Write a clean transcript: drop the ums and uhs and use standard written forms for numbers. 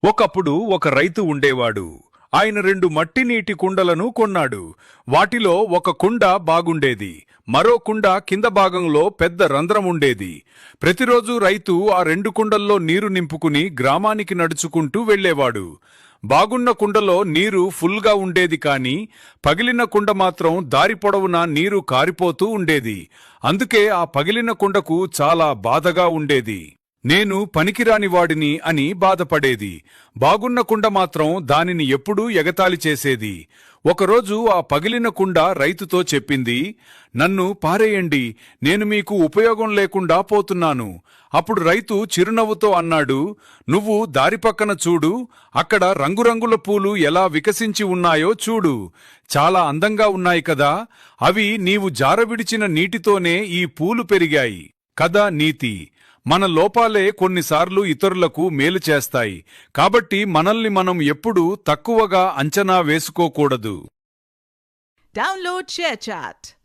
ఒకప్పుడు ఒక రైతు ఉండేవాడు. ఆయన 2 మట్టి నీటి కుండలను కొన్నాడు. వాటిలో ఒక కుండ బాగుండేది, మరో కుండ కింద భాగంలో పెద్ద రంధ్రం ఉండేది. ప్రతిరోజు రైతు ఆ 2 కుండల్లో నీరు నింపుకుని గ్రామానికి నడుచుకుంటూ వెళ్లేవాడు. బాగున్న కుండలో నీరు ఫుల్గా ఉండేది, కాని పగిలిన కుండ మాత్రం దారి పొడవునా నీరు కారిపోతూ ఉండేది. అందుకే ఆ పగిలిన కుండకు చాలా బాధగా ఉండేది. నేను పనికిరాని వాడిని అని బాధపడేది. బాగున్న కుండ మాత్రం దానిని ఎప్పుడూ ఎగతాళి చేసేది. ఒకరోజు ఆ పగిలిన కుండ రైతుతో చెప్పింది, నన్ను పారేయండి, నేను మీకు ఉపయోగం లేకుండా పోతున్నాను. అప్పుడు రైతు చిరునవ్వుతో అన్నాడు, నువ్వు దారి పక్కన చూడు, అక్కడ రంగురంగుల పూలు ఎలా వికసించి ఉన్నాయో చూడు. చాలా అందంగా ఉన్నాయి కదా, అవి నీవు జారవిడిచిన నీటితోనే ఈ పూలు పెరిగాయి. కదా నీతి. మన లోపాలే కొన్నిసార్లు ఇతరులకు మేలు చేస్తాయి. కాబట్టి మనల్ని మనం ఎప్పుడూ తక్కువగా అంచనా వేసుకోకూడదు. Download ShareChat.